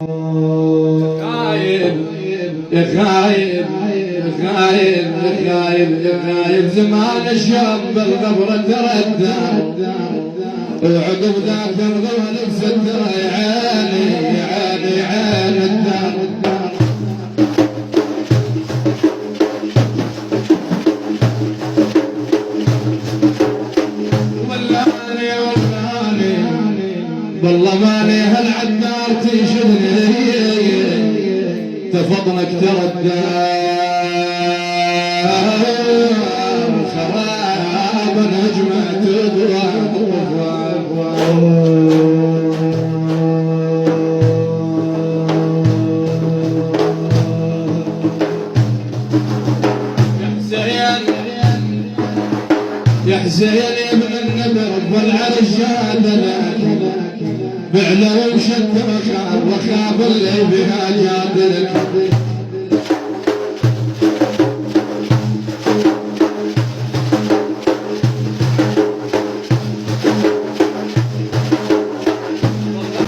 يا خايب زمان الشام بالقبر تردى وعقب ذاك الغوالب ستر يا عين الدار والله ماني هالعدار تنشدني تفضلك تردى خراب نجمة تضرع يا حسين يا ابن النمر والعرش جادلك بعلو وشد وخاب اللي بها جادلك